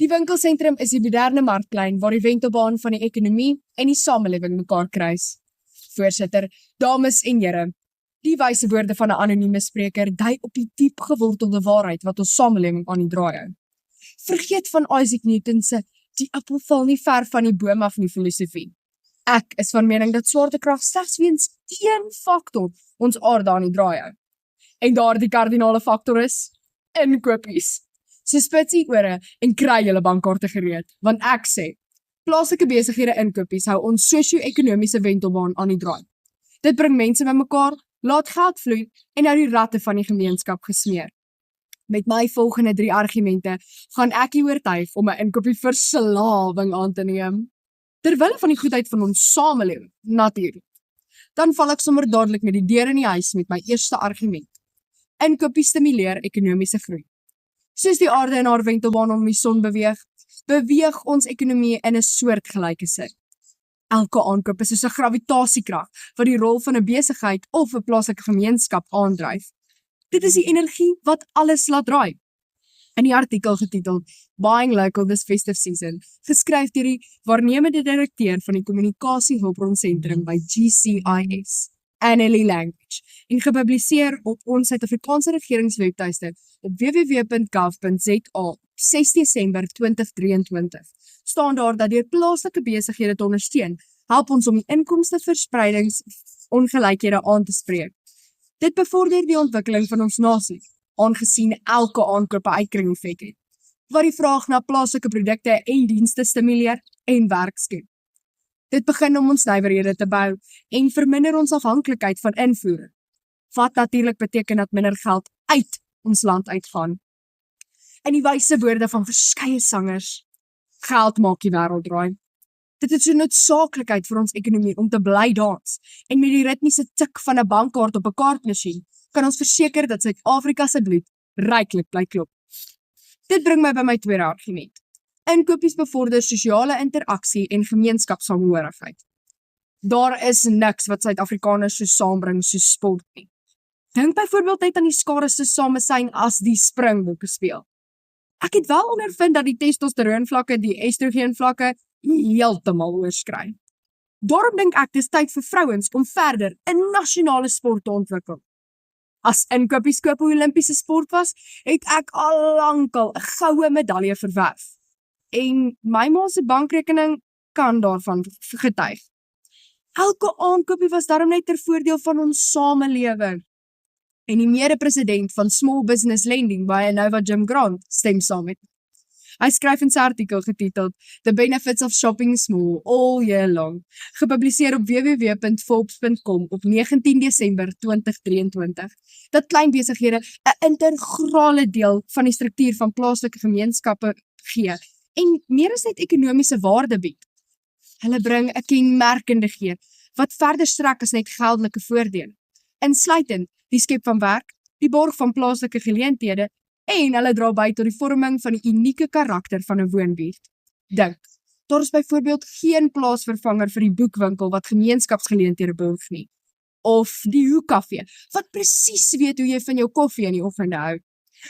Die winkelsentrum is die moderne markplein waar die wentelbaan van die ekonomie en die samelewing mekaar kruis. Voorsitter, dames en here, die wyse woorde van 'n anonieme spreker dui op die diep gewortelde waarheid wat ons samelewing aan die draai hou. Vergeet van Isaac Newton se die appel val nie ver van die boom af nie filosofie. Ek is van mening dat swaartekrag slegs weens een faktor ons aarde aan die draai hou. En daardie kardinale faktor is inkopies. So spits die ore en kry julle bankkaarte gereed, want ek sê, plaaslike besighede inkopies hou ons sosio-ekonomiese wentelbaan aan die draai. Dit bring mense bymekaar, laat geld vloei en hou die ratte van die gemeenskap gesmeer. Met my volgende 3 argumente gaan ek u oortuig om 'n inkopie verslawing aan te neem. Terwille van die goedheid van ons samelewing, natuurlik. Dan val ek sommer dadelik met die deur in die huis met my eerste argument. Inkopie stimuleer ekonomiese groei. Soos die aarde in haar wentelbaan om die son beweeg ons ekonomie in 'n soortgelyke sin. Elke aankoop is soos 'n gravitasiekrag wat die rol van 'n besigheid of 'n plaaslike gemeenskap aandryf. Dit is die energie wat alles laat draai. In die artikel getiteld Buying Local This Festive Season, geskryf deur die waarnemende direkteur van die kommunikasiehulpbron-sentrum by GCIS, Annelie Language, en gepubliseer op ons Suid-Afrikaanse regeringswebtuiste op www.gov.za op 6 Desember 2023, staan daar dat deur plaaslike besighede te ondersteun, help ons om die inkomsteverspreidingsongelykhede aan te spreek. Dit bevorder die ontwikkeling van ons nasie, aangesien elke aankoop 'n uitkring-effek het, wat die vraag na plaaslike produkte en dienste stimuleer en werk skep. Dit begin om ons nywerhede te bou en verminder ons afhanklikheid van invoer, wat natuurlik beteken dat minder geld uit ons land uitgaan. In die wyse woorde van verskeie sangers, geld maak die wêreld draai. Dit is 'n noodsaaklikheid vir ons ekonomie om te bly dans, en met die ritmiese tik van 'n bankkaart op 'n kaartmasjien kan ons verseker dat Suid-Afrika se bloed ryklik bly klop. Dit bring my by my tweede argument. Inkopies bevorder sosiale interaksie en gemeenskapssamehorigheid. Daar is niks wat Suid-Afrikaners so saambring soos sport nie. Dink byvoorbeeld net aan die skare se samesyn as die Springbokke speel. Ek het wel ondervind dat die testosteroonvlakke die estrogeenvlakke heeltemal oorskry. Daarom dink ek dis tyd vir vrouens om verder 'n nasionale sport te ontwikkel. As inkopies koop 'n Olimpiese sport was, het ek al lankal 'n goue medalje verwerf. En my ma se bankrekening kan daarvan getuig. Elke aankoopie was daarom net ter voordeel van ons samelewing. En die mede-president van Small Business Lending by Nova Jim Grant stem saam met. Hy skryf in sy artikel getiteld The Benefits of Shopping Small All Year Long, gepubliseer op www.forbes.com op 19 Desember 2023, dat klein besighede 'n integrale deel van die struktuur van plaaslike gemeenskappe gee en meer as net ekonomiese waarde bied. Hulle bring 'n kenmerkende geur wat verder strek as net geldelike voordele, insluitend die skep van werk, die borg van plaaslike geleenthede en hulle dra by tot die vorming van die unieke karakter van 'n woonbuurt. Dink, daar is byvoorbeeld geen plaasvervanger vir die boekwinkel wat gemeenskapsgeleenthede borg nie, of die hoekkafee wat presies weet hoe jy van jou koffie in die oggende hou,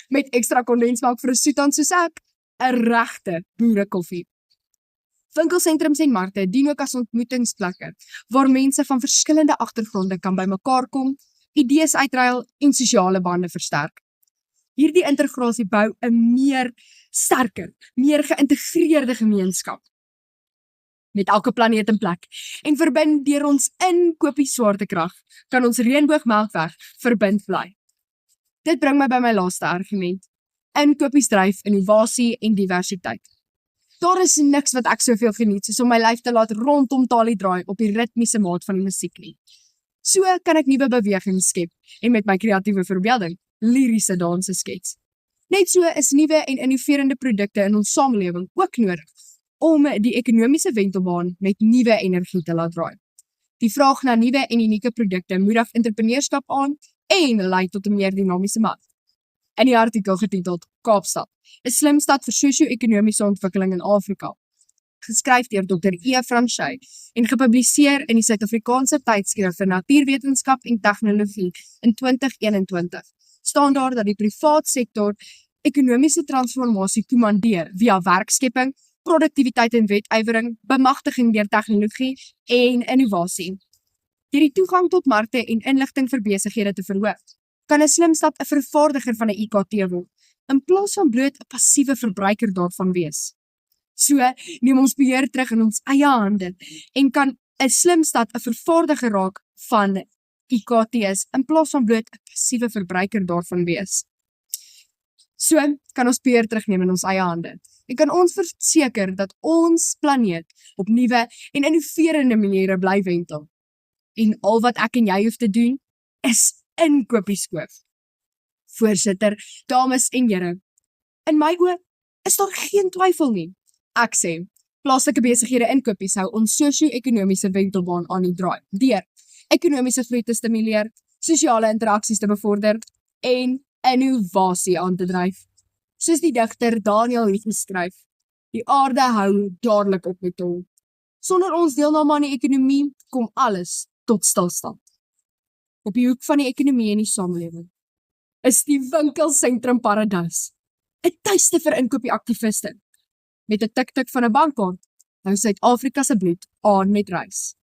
met ekstra kondensmelk vir 'n soetan soos ek, 'n regte boerekoffie. Winkelsentrums en markte dien ook as ontmoetingsplekke, waar mense van verskillende agtergronde kan bymekaar kom, idees uitruil en sosiale bande versterk. Hierdie integrasie bou 'n meer sterker, meer geïntegreerde gemeenskap met elke planeet in plek en verbind deur ons inkopie swaartekrag kan ons reënboogmelkweg verbind bly. Dit bring my by my laaste argument. Inkopies dryf innovasie en diversiteit. Daar is niks wat ek soveel geniet soos om my lyf te laat rondom talie draai op die ritmiese maat van die musiek nie. So kan ek nuwe bewegings skep en met my kreatiewe verbeelding liriese danse skets. Net so is nuwe en innoverende produkte in ons samelewing ook nodig om die ekonomiese wentelbaan met nuwe energie te laat draai. Die vraag na nuwe en unieke produkte moedig entrepreneurskap aan en lei tot 'n meer dinamiese mark. In die artikel getiteld Kaapstad, 'n slim stad vir sosio-ekonomiese ontwikkeling in Afrika, geskryf deur Dr. E. Franchey en gepubliseer in die Suid-Afrikaanse Tydskrif vir Natuurwetenskap en Tegnologie in 2021, staan daar dat die privaat sektor ekonomiese transformasie kommandeer via werkskepping, produktiwiteit en wetywering, bemagtiging deur tegnologie en innovasie. Deur die toegang tot markte en inligting vir besighede te verhoog, kan 'n slimstad 'n vervaardiger van 'n IKT word, in plaas van bloot 'n passiewe verbruiker daarvan wees. So neem ons beheer terug in ons eie hande en kan 'n slimstad 'n vervaardiger raak van IKT's in plaas van bloot 'n passiewe verbruiker daarvan wees. So kan ons beheer terugneem in ons eie hande en kan ons verseker dat ons planeet op nuwe en innoverende maniere bly wentel. En al wat ek en jy hoef te doen, is inkopies koop. Voorsitter, dames en here, in my oë is daar geen twyfel nie. Ek sê, plaaslike besighede inkopies hou ons sosio-ekonomiese wentelbaan aan die draai, deur ekonomiese groei te stimuleer, sosiale interaksies te bevorder en innovasie aan te dryf. Soos die digter Daniel het geskryf, die aarde hou dadelik op met hom. Sonder ons deelname aan die ekonomie kom alles tot stilstand. Op die hoek van die ekonomie en die samelewing is die winkelsentrum Paradys, 'n tuiste vir inkopieaktiviste. Met 'n tik-tik van 'n bankkaart hou Suid-Afrika se bloed aan met reis.